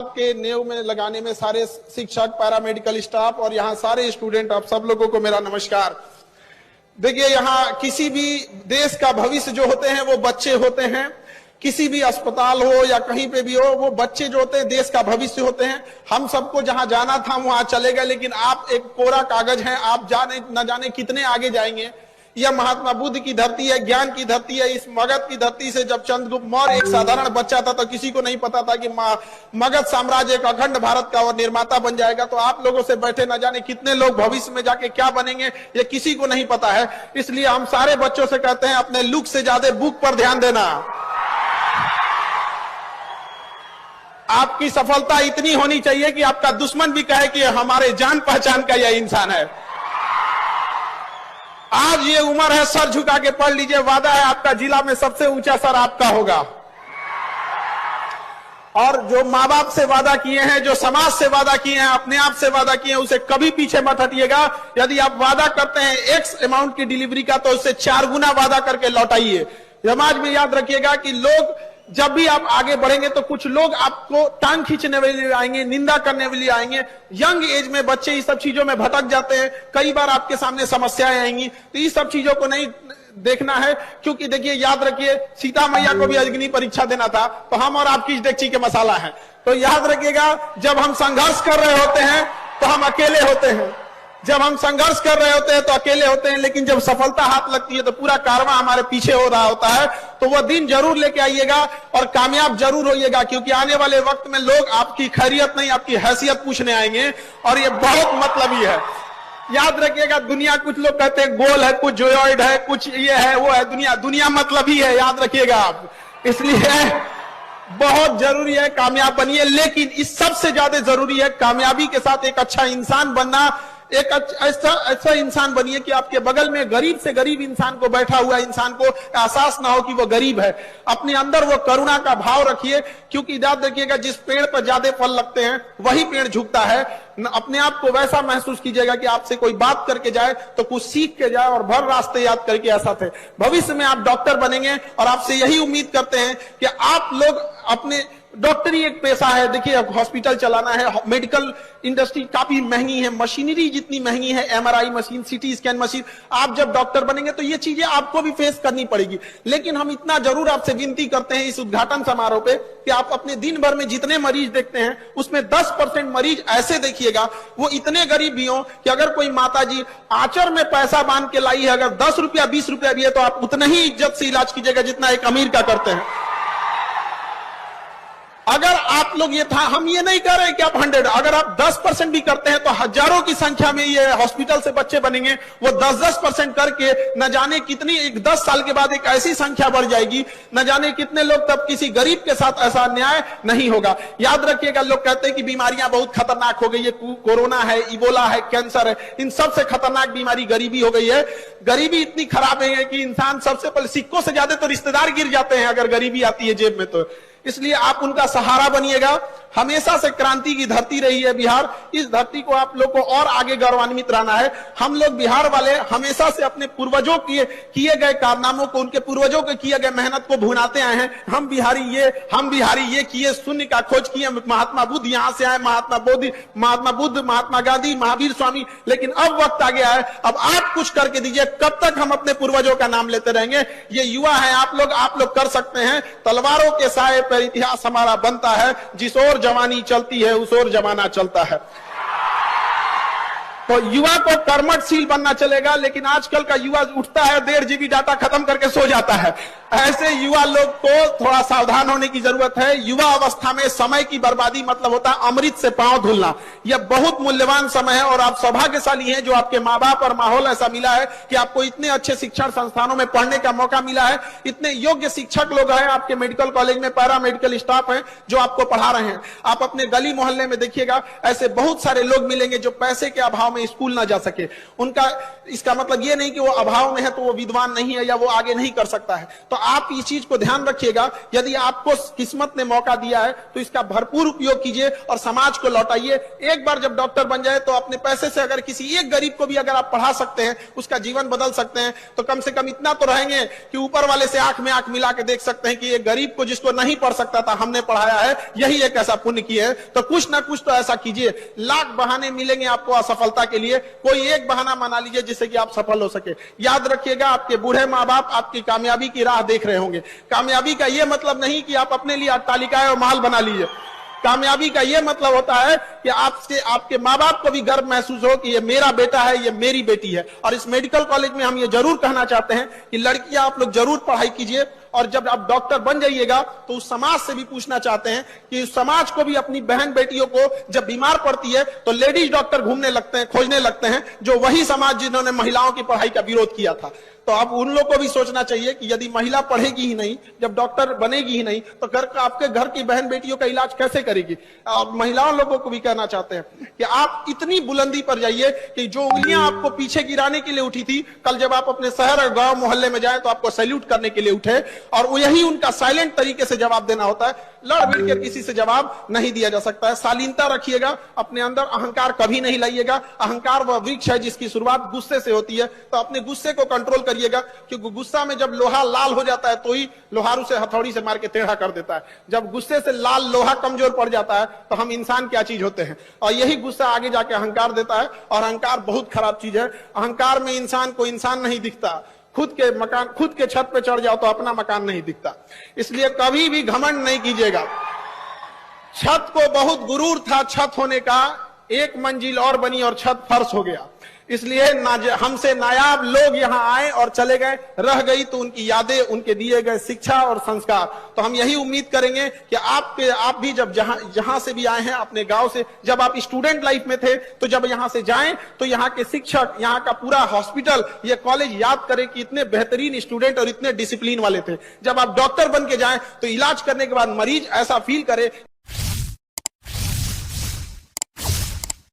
के नेव में लगाने में सारे शिक्षक, पैरामेडिकल स्टाफ और यहाँ सारे स्टूडेंट, आप सब लोगों को मेरा नमस्कार। देखिए, यहाँ किसी भी देश का भविष्य जो होते हैं वो बच्चे होते हैं। किसी भी अस्पताल हो या कहीं पे भी हो, वो बच्चे जो होते हैं देश का भविष्य होते हैं। हम सबको जहां जाना था वहां चले गए, लेकिन आप एक कोरा कागज हैं, आप न जाने कितने आगे जाएंगे। यह महात्मा बुद्ध की धरती है, ज्ञान की धरती है। इस मगध की धरती से जब चंद्रगुप्त मौर्य एक साधारण बच्चा था तो किसी को नहीं पता था कि मगध साम्राज्य एक अखंड भारत का और निर्माता बन जाएगा। तो आप लोगों से बैठे न जाने कितने लोग भविष्य में जाके क्या बनेंगे ये किसी को नहीं पता है। इसलिए हम सारे बच्चों से कहते हैं, अपने लुक से ज्यादा बुक पर ध्यान देना। आपकी सफलता इतनी होनी चाहिए कि आपका दुश्मन भी कहे कि हमारे जान पहचान का यह इंसान है। आज ये उम्र है, सर झुका के पढ़ लीजिए। वादा है आपका जिला में सबसे ऊंचा सर आपका होगा। और जो माँ बाप से वादा किए हैं, जो समाज से वादा किए हैं, अपने आप से वादा किए हैं, उसे कभी पीछे मत हटिएगा। यदि आप वादा करते हैं एक्स अमाउंट की डिलीवरी का, तो उससे 4 गुना वादा करके लौटाइए। समाज में याद रखिएगा कि लोग, जब भी आप आगे बढ़ेंगे तो कुछ लोग आपको टांग खींचने के लिए आएंगे, निंदा करने के लिए आएंगे। यंग एज में बच्चे इस सब चीजों में भटक जाते हैं। कई बार आपके सामने समस्याएं आएंगी, तो इस सब चीजों को नहीं देखना है। क्योंकि देखिए, याद रखिए, सीता मैया को भी अग्नि परीक्षा देना था, तो हम और आप किस डेगची के मसाला है। तो याद रखिएगा, जब हम संघर्ष कर रहे होते हैं तो हम अकेले होते हैं। जब हम संघर्ष कर रहे होते हैं तो अकेले होते हैं, लेकिन जब सफलता हाथ लगती है तो पूरा कारवां हमारे पीछे हो रहा होता है। तो वह दिन जरूर लेके आइएगा और कामयाब जरूर होइएगा, क्योंकि आने वाले वक्त में लोग आपकी खैरियत नहीं, आपकी हैसियत पूछने आएंगे, और ये बहुत मतलबी है। याद रखिएगा, दुनिया, कुछ लोग कहते हैं गोल है, कुछ जोयॉइड है, कुछ ये है वो है। दुनिया मतलबी है, याद रखिएगा आप। इसलिए बहुत जरूरी है कामयाब बनिए, लेकिन इस सबसे ज्यादा जरूरी है कामयाबी के साथ एक अच्छा इंसान बनना। एक ऐसा इंसान बनिए कि आपके बगल में गरीब से गरीब इंसान को, बैठा हुआ इंसान को एहसास ना हो कि वो गरीब है। अपने अंदर वो करुणा का भाव रखिए, क्योंकि याद रखिएगा, जिस पेड़ पर ज्यादा फल लगते हैं वही पेड़ झुकता है। अपने आप को वैसा महसूस कीजिएगा कि आपसे कोई बात करके जाए तो कुछ सीख के जाए और भर रास्ते याद करके ऐसा थे। भविष्य में आप डॉक्टर बनेंगे और आपसे यही उम्मीद करते हैं कि आप लोग अपने, डॉक्टरी एक पेशा है। देखिए, हॉस्पिटल चलाना है, मेडिकल इंडस्ट्री काफी महंगी है, मशीनरी जितनी महंगी है, MRI machine, CT scan machine. आप जब डॉक्टर बनेंगे तो ये चीजें आपको भी फेस करनी पड़ेगी। लेकिन हम इतना जरूर आपसे विनती करते हैं इस उद्घाटन समारोह पे कि आप अपने दिन भर में जितने मरीज देखते हैं उसमें 10% मरीज ऐसे देखिएगा वो इतने गरीब भी हो कि अगर कोई माता जी आंचर में पैसा बांध के लाई है, अगर 10 रुपया 20 रुपया भी है, तो आप उतना ही इज्जत से इलाज कीजिएगा जितना एक अमीर का करते हैं। अगर आप लोग ये था, हम ये नहीं कर रहे कि आप 100, अगर आप 10% भी करते हैं तो हजारों की संख्या में ये हॉस्पिटल से बच्चे बनेंगे। वो 10% करके न जाने कितनी, 10 साल के बाद एक ऐसी संख्या बढ़ जाएगी, न जाने कितने लोग, तब किसी गरीब के साथ ऐसा अन्याय नहीं होगा। याद रखिएगा, लोग कहते हैं कि बीमारियां बहुत खतरनाक हो गई है, कोरोना है, इबोला है, कैंसर है, इन सबसे खतरनाक बीमारी गरीबी हो गई है। गरीबी इतनी खराब है कि इंसान सबसे पहले, सिक्कों से ज्यादा तो रिश्तेदार गिर जाते हैं अगर गरीबी आती है जेब में। तो इसलिए आप उनका सहारा बनिएगा। हमेशा से क्रांति की धरती रही है बिहार। इस धरती को आप लोग को और आगे गौरवान्वित रहना है। हम लोग बिहार वाले हमेशा से अपने पूर्वजों किए गए कारनामों को, उनके पूर्वजों के किए गए मेहनत को भुनाते आए हैं। हम बिहारी ये किए, शून्य का खोज किए। महात्मा बुद्ध यहाँ से आए, महात्मा बुद्ध, महात्मा गांधी, महावीर स्वामी। लेकिन अब वक्त आ गया है, अब आप कुछ करके दीजिए। कब तक हम अपने पूर्वजों का नाम लेते रहेंगे? ये युवा है आप लोग कर सकते हैं। तलवारों के साए पर इतिहास हमारा बनता है, जिस ओर जवानी चलती है उस ओर जमाना चलता है। तो युवा को कर्मठशील बनना चलेगा, लेकिन आजकल का युवा उठता है, 1.5 GB डाटा खत्म करके सो जाता है। ऐसे युवा लोग को थोड़ा सावधान होने की जरूरत है। युवा अवस्था में समय की बर्बादी मतलब होता है अमृत से पांव धुलना। यह बहुत मूल्यवान समय है और आप सौभाग्यशाली हैं जो आपके माँ बाप और माहौल ऐसा मिला है कि आपको इतने अच्छे शिक्षण संस्थानों में पढ़ने का मौका मिला है। इतने योग्य शिक्षक लोग हैं आपके मेडिकल कॉलेज में, पैरामेडिकल स्टाफ है जो आपको पढ़ा रहे हैं। आप अपने गली मोहल्ले में देखिएगा, ऐसे बहुत सारे लोग मिलेंगे जो पैसे के अभाव में स्कूल ना जा सके। उनका इसका मतलब ये नहीं कि वो अभाव में है तो वो विद्वान नहीं है या वो आगे नहीं कर सकता है। तो आप इस चीज को ध्यान रखिएगा, यदि आपको किस्मत ने मौका दिया है तो इसका भरपूर उपयोग कीजिए और समाज को लौटाइए। एक बार जब डॉक्टर बन जाए तो अपने पैसे से अगर किसी एक गरीब को भी अगर आप पढ़ा सकते हैं, उसका जीवन बदल सकते हैं, तो कम से कम इतना तो रहेंगे कि ऊपर वाले से आंख में आंख मिला के देख सकते हैं कि एक गरीब को जिसको नहीं पढ़ सकता था हमने पढ़ाया है, यही एक ऐसा पुण्य किया है। तो कुछ ना कुछ तो ऐसा कीजिए। लाख बहाने मिलेंगे आपको असफलता के लिए, कोई एक बहाना बना लीजिए जिससे कि आप सफल हो सके। याद रखिएगा, आपके बूढ़े माँ बाप आपकी कामयाबी की राह देख रहे होंगे। कामयाबी का यह मतलब नहीं कि आप अपने लिए अट्टालिकाएं और महल बना लीजिए। कामयाबी का यह मतलब होता है कि आपके माँ बाप को भी गर्व महसूस हो कि ये मेरा बेटा है, ये मेरी बेटी है। और इस मेडिकल कॉलेज में हम ये जरूर कहना चाहते हैं कि लड़कियां आप लोग जरूर पढ़ाई कीजिए, और जब आप डॉक्टर बन जाइएगा तो उस समाज से भी पूछना चाहते हैं कि उस समाज को भी अपनी बहन बेटियों को जब बीमार पड़ती है तो लेडीज डॉक्टर घूमने लगते हैं, खोजने लगते हैं, जो वही समाज जिन्होंने महिलाओं की पढ़ाई का विरोध किया था। तो अब उन लोग को भी सोचना चाहिए कि यदि महिला पढ़ेगी ही नहीं, जब डॉक्टर बनेगी ही नहीं, तो आपके घर की बहन बेटियों का इलाज कैसे करेगी। महिलाओं लोगों को भी कहना चाहते हैं कि आप इतनी बुलंदी पर जाइए कि जो उंगलियां आपको पीछे गिराने के लिए उठी थी, कल जब आप अपने शहर और गांव मोहल्ले में जाए तो आपको सैल्यूट करने के लिए उठे, और यही उनका साइलेंट तरीके से जवाब देना होता है। लड़ भिड़ कर किसी से जवाब नहीं दिया जा सकता है। शालीनता रखिएगा, अपने अंदर अहंकार कभी नहीं लाइएगा। अहंकार वह वृक्ष है जिसकी शुरुआत गुस्से से होती है, तो अपने गुस्से को कंट्रोल करिएगा, क्योंकि गुस्सा में जब लोहा लाल हो जाता है तो ही लोहार उसे हथौड़ी से मार के टेढ़ा कर देता है। जब गुस्से से लाल लोहा कमजोर पड़ जाता है तो हम इंसान क्या चीज होते हैं। और यही गुस्सा आगे जाके अहंकार देता है, और अहंकार बहुत खराब चीज है। अहंकार में इंसान को इंसान नहीं दिखता। खुद के छत पे चढ़ जाओ तो अपना मकान नहीं दिखता। इसलिए कभी भी घमंड नहीं कीजिएगा। छत को बहुत गुरूर था छत होने का, एक मंजिल और बनी और छत फर्श हो गया। इसलिए हमसे नायाब लोग यहाँ आए और चले गए, रह गई तो उनकी यादें, उनके दिए गए शिक्षा और संस्कार। तो हम यही उम्मीद करेंगे कि आप भी जब जहां से भी आए हैं अपने गांव से, जब आप स्टूडेंट लाइफ में थे, तो जब यहाँ से जाएं तो यहाँ के शिक्षक, यहाँ का पूरा हॉस्पिटल, ये कॉलेज याद करें कि इतने बेहतरीन स्टूडेंट और इतने डिसिप्लिन वाले थे। जब आप डॉक्टर बन के जाएं तो इलाज करने के बाद मरीज ऐसा फील करे